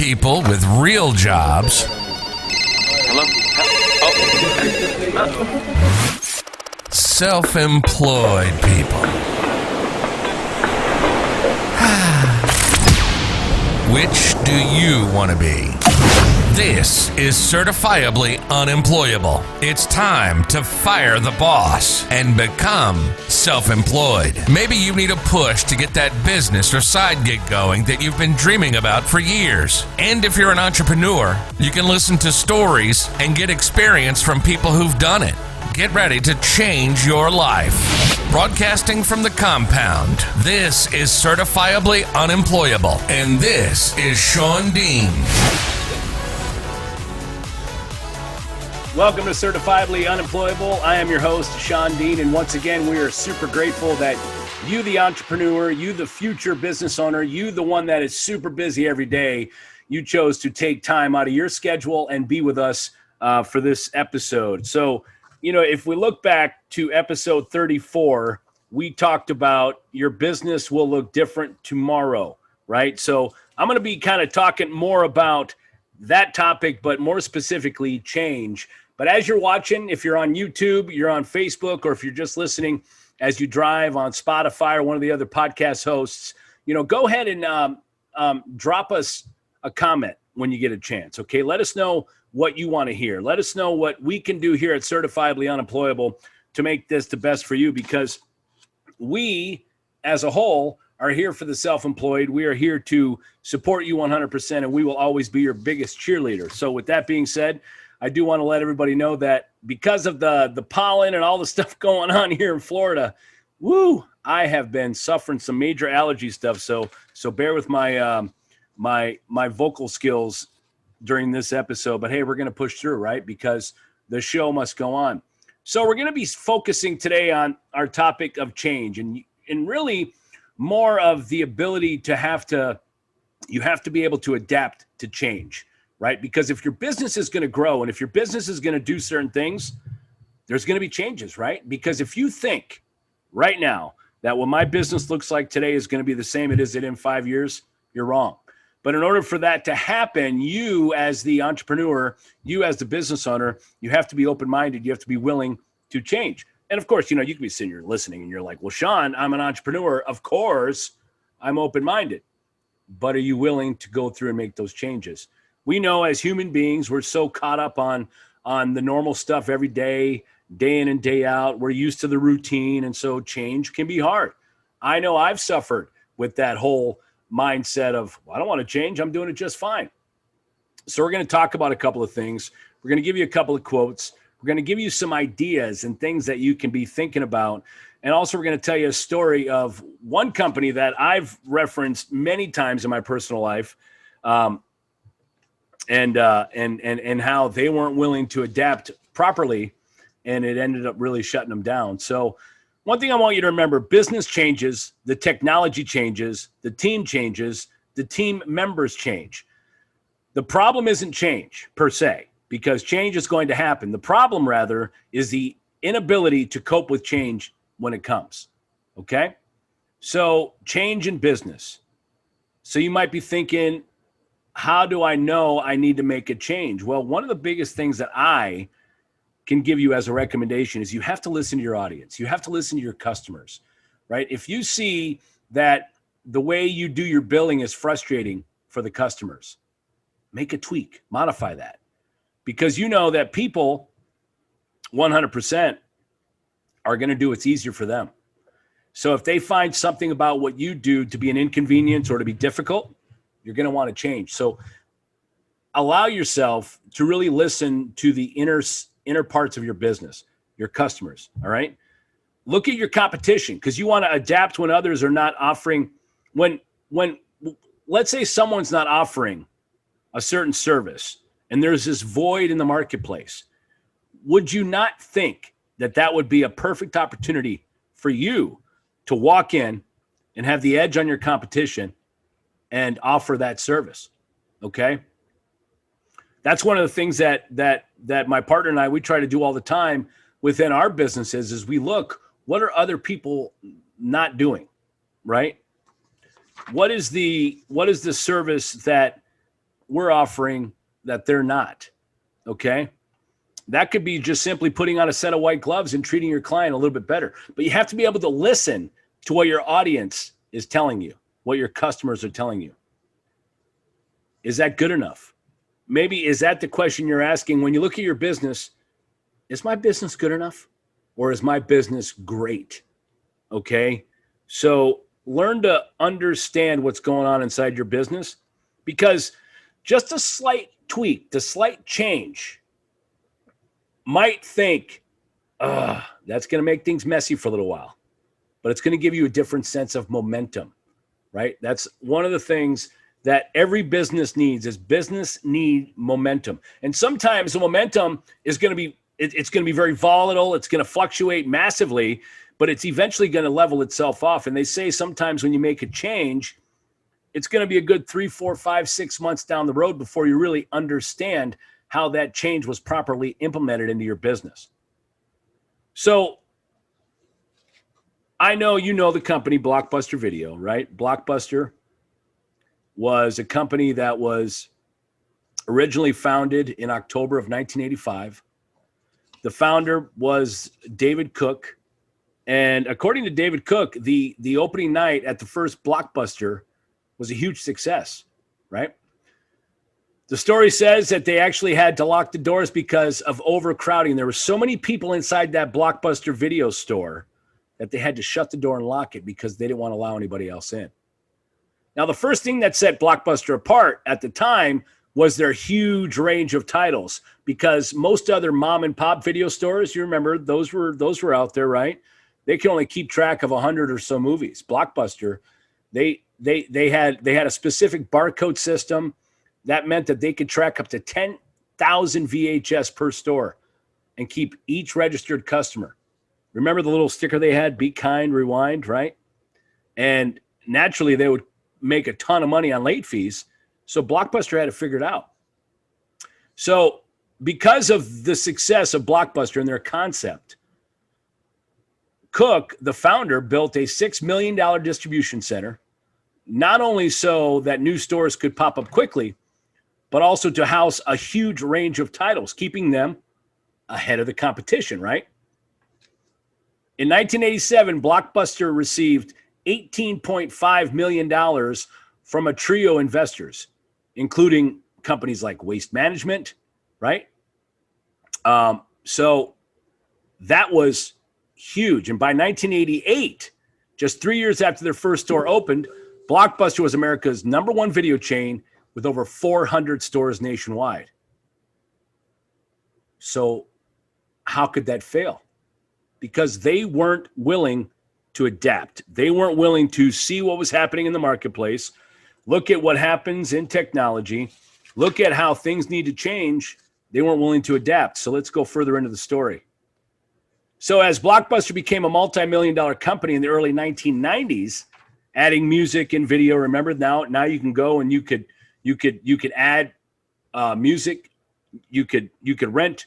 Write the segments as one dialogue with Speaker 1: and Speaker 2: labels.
Speaker 1: people with real jobs.
Speaker 2: Hello?
Speaker 1: Self-employed people. Which do you want to be? This is Certifiably Unemployable. It's time to fire the boss and become self-employed. Maybe you need a push to get that business or side gig going that you've been dreaming about for years. And if you're an entrepreneur, you can listen to stories and get experience from people who've done it. Get ready to change your life. Broadcasting from the compound, this is Certifiably Unemployable, and this is Shawn Dean.
Speaker 3: Welcome to Certifiably Unemployable. I am your host, Shawn Dean, and once again, we are super grateful that you, the entrepreneur, you, the future business owner, you, the one that is super busy every day, you chose to take time out of your schedule and be with us for this episode. So, you know, if we look back to episode 34, we talked about your business will look different tomorrow, right? So I'm going to be kind of talking more about that topic, but more specifically change. But as you're watching, if you're on YouTube, you're on Facebook, or if you're just listening as you drive on Spotify or one of the other podcast hosts, you know, go ahead and drop us a comment when you get a chance. Okay. Let us know what you want to hear. Let us know what we can do here at Certifiably Unemployable to make this the best for you, because we as a whole are here for the self-employed. We are here to support you 100%, and we will always be your biggest cheerleader. So with that being said, I do want to let everybody know that because of the pollen and all the stuff going on here in Florida, I have been suffering some major allergy stuff. So bear with my my vocal skills during this episode. But hey, we're going to push through, right? Because the show must go on. So we're going to be focusing today on our topic of change, and really more of the ability to you have to be able to adapt to change, right? Because if your business is going to grow and if your business is going to do certain things, there's going to be changes, right? Because if you think right now that what my business looks like today is going to be the same it is in 5 years, you're wrong. But in order for that to happen, you as the entrepreneur, you as the business owner, you have to be open-minded. You have to be willing to change. And of course, you know, you can be sitting here listening and you're like, well, Shawn, I'm an entrepreneur. Of course, I'm open-minded. But are you willing to go through and make those changes? We know as human beings, we're so caught up on the normal stuff every day, day in and day out. We're used to the routine. And so change can be hard. I know I've suffered with that whole mindset of, well, I don't want to change. I'm doing it just fine. So we're going to talk about a couple of things. We're going to give you a couple of quotes. We're going to give you some ideas and things that you can be thinking about. And also we're going to tell you a story of one company that I've referenced many times in my personal life, and how they weren't willing to adapt properly, and it ended up really shutting them down. So one thing I want you to remember, business changes, the technology changes, the team changes, the team members change. The problem isn't change per se, because change is going to happen. The problem, rather, is the inability to cope with change when it comes, okay? So change in business. So you might be thinking, how do I know I need to make a change? Well, one of the biggest things that I can give you as a recommendation is you have to listen to your audience. You have to listen to your customers, right? If you see that the way you do your billing is frustrating for the customers, make a tweak, modify that, because you know that people 100% are going to do what's easier for them. So if they find something about what you do to be an inconvenience or to be difficult, you're going to want to change. So allow yourself to really listen to the inner parts of your business, your customers. All right. Look at your competition, because you want to adapt when others are not offering. When let's say someone's not offering a certain service and there's this void in the marketplace, would you not think that that would be a perfect opportunity for you to walk in and have the edge on your competition and offer that service? Okay. That's one of the things that my partner and I, we try to do all the time within our businesses is we look, what are other people not doing, right? What is the service that we're offering that they're not. Okay. That could be just simply putting on a set of white gloves and treating your client a little bit better. But you have to be able to listen to what your audience is telling you, what your customers are telling you. Is that good enough? Maybe is that the question you're asking when you look at your business? Is my business good enough, or is my business great? Okay. So learn to understand what's going on inside your business, because just a slight tweak, the slight change might think, that's going to make things messy for a little while, but it's going to give you a different sense of momentum, right? That's one of the things that every business needs. Is business need momentum. And sometimes the momentum is going to be, it's going to be very volatile. It's going to fluctuate massively, but it's eventually going to level itself off. And they say sometimes when you make a change, it's going to be a good 3, 4, 5, 6 months down the road before you really understand how that change was properly implemented into your business. So I know you know the company Blockbuster Video, right? Blockbuster was a company that was originally founded in October of 1985. The founder was David Cook. And according to David Cook, the opening night at the first Blockbuster was a huge success, right? The story says that they actually had to lock the doors because of overcrowding. There were so many people inside that Blockbuster Video store that they had to shut the door and lock it because they didn't want to allow anybody else in. Now, the first thing that set Blockbuster apart at the time was their huge range of titles, because most other mom and pop video stores, you remember, those were out there, right? They can only keep track of 100 or so movies. Blockbuster, they had a specific barcode system that meant that they could track up to 10,000 VHS per store and keep each registered customer. Remember the little sticker they had, Be Kind, Rewind, right? And naturally, they would make a ton of money on late fees. So Blockbuster had to figure it out. So because of the success of Blockbuster and their concept, Cook, the founder, built a $6 million distribution center, not only so that new stores could pop up quickly, but also to house a huge range of titles, keeping them ahead of the competition, right? In 1987, Blockbuster received $18.5 million from a trio of investors, including companies like Waste Management, right? So that was huge. And by 1988, just 3 years after their first store opened, Blockbuster was America's #1 video chain with over 400 stores nationwide. So how could that fail? Because they weren't willing to adapt. They weren't willing to see what was happening in the marketplace, look at what happens in technology, look at how things need to change. They weren't willing to adapt. So let's go further into the story. So as Blockbuster became a multi-million-dollar company in the early 1990s, adding music and video, remember now you can go and you could add music, you could rent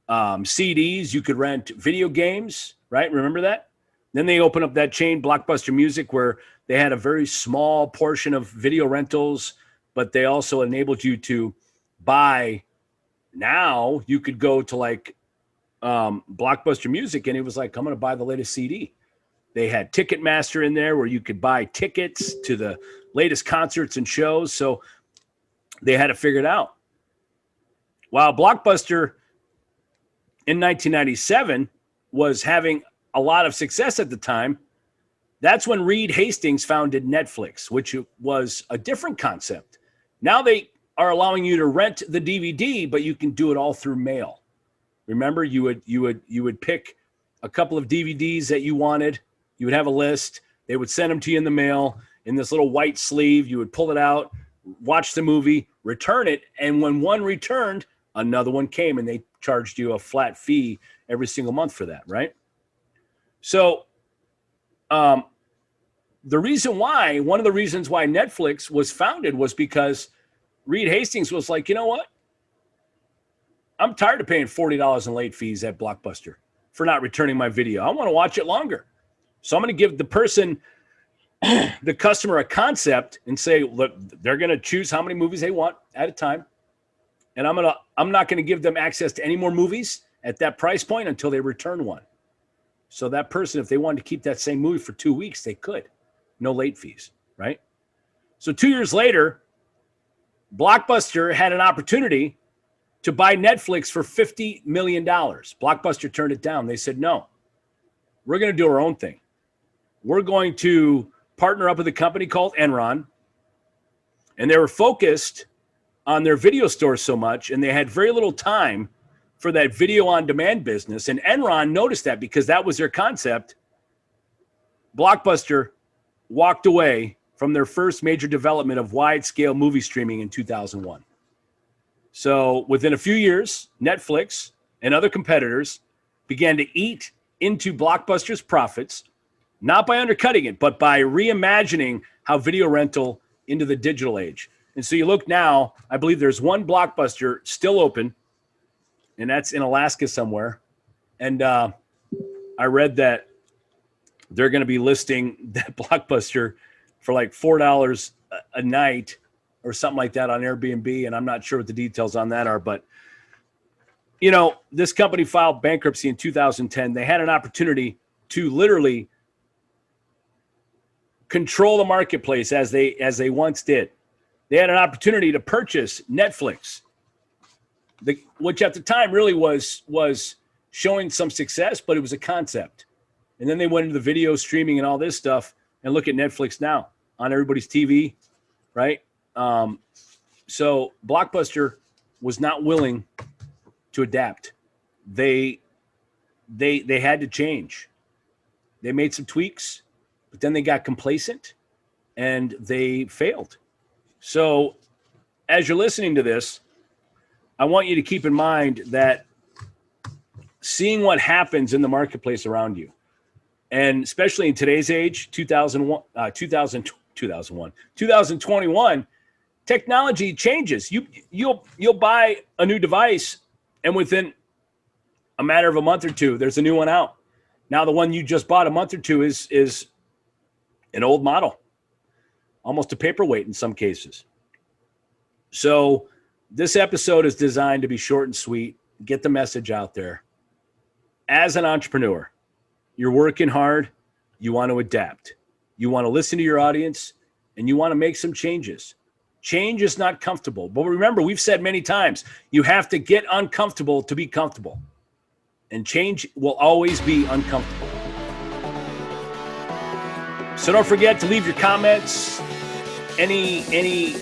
Speaker 3: CDs, you could rent video games, right? Remember that? Then they opened up that chain, Blockbuster Music, where they had a very small portion of video rentals, but they also enabled you to buy. Now you could go to like Blockbuster Music, and it was like, I'm going to buy the latest CD. They had Ticketmaster in there where you could buy tickets to the latest concerts and shows. So they had to figure it out. While Blockbuster in 1997 was having a lot of success at the time, that's when Reed Hastings founded Netflix, which was a different concept. Now they are allowing you to rent the DVD, but you can do it all through mail. Remember, you would pick a couple of DVDs that you wanted. You would have a list. They would send them to you in the mail in this little white sleeve. You would pull it out, watch the movie, return it, and when one returned, another one came, and they charged you a flat fee every single month for that, right? So one of the reasons why Netflix was founded was because Reed Hastings was like, you know what? I'm tired of paying $40 in late fees at Blockbuster for not returning my video. I want to watch it longer. So I'm going to give the person the customer a concept and say, look, they're going to choose how many movies they want at a time. And I'm not going to give them access to any more movies at that price point until they return one. So that person, if they wanted to keep that same movie for 2 weeks, they could. No late fees, right? So 2 years later, Blockbuster had an opportunity to buy Netflix for $50 million. Blockbuster turned it down. They said, no, we're going to do our own thing. We're going to partner up with a company called Enron. And they were focused on their video stores so much, and they had very little time for that video on demand business. And Enron noticed that because that was their concept. Blockbuster walked away from their first major development of wide-scale movie streaming in 2001. So within a few years, Netflix and other competitors began to eat into Blockbuster's profits, not by undercutting it, but by reimagining how video rental into the digital age. And so you look now, I believe there's one Blockbuster still open, and that's in Alaska somewhere. And I read that they're going to be listing that Blockbuster for like $4 a night or something like that on Airbnb. And I'm not sure what the details on that are, but you know, this company filed bankruptcy in 2010. They had an opportunity to literally control the marketplace as they once did. They had an opportunity to purchase Netflix, which at the time really was showing some success, but it was a concept. And then they went into the video streaming and all this stuff, and look at Netflix now on everybody's TV, right? So Blockbuster was not willing to adapt. They had to change. They made some tweaks, but then they got complacent and they failed. So as you're listening to this, I want you to keep in mind that seeing what happens in the marketplace around you, and especially in today's age, 2021, technology changes. You'll buy a new device, and within a matter of a month or two, there's a new one out. Now the one you just bought a month or two is an old model, almost a paperweight in some cases. So this episode is designed to be short and sweet, get the message out there. As an entrepreneur, you're working hard, you want to adapt. You want to listen to your audience, and you want to make some changes. Change is not comfortable. But remember, we've said many times, you have to get uncomfortable to be comfortable. And change will always be uncomfortable. So don't forget to leave your comments. Any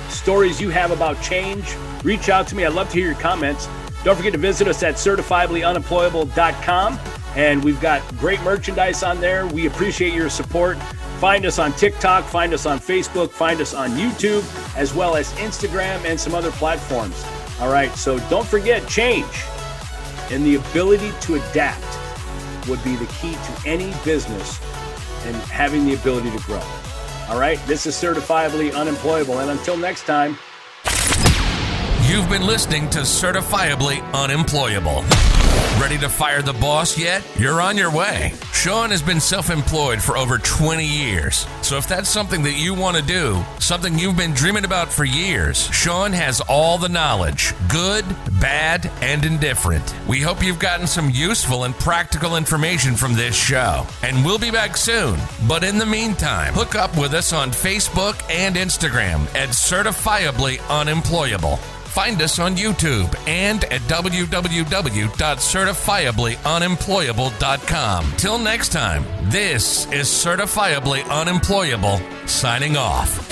Speaker 3: stories you have about change, reach out to me. I'd love to hear your comments. Don't forget to visit us at certifiablyunemployable.com. And we've got great merchandise on there. We appreciate your support. Find us on TikTok, find us on Facebook, find us on YouTube, as well as Instagram and some other platforms. All right, so don't forget, change and the ability to adapt would be the key to any business and having the ability to grow. All right, this is Certifiably Unemployable. And until next time.
Speaker 1: You've been listening to Certifiably Unemployable. Ready to fire the boss yet? You're on your way. Shawn has been self-employed for over 20 years. So if that's something that you want to do, something you've been dreaming about for years, Shawn has all the knowledge, good, bad, and indifferent. We hope you've gotten some useful and practical information from this show. And we'll be back soon. But in the meantime, hook up with us on Facebook and Instagram at Certifiably Unemployable. Find us on YouTube and at www.certifiablyunemployable.com. Till next time, this is Certifiably Unemployable, signing off.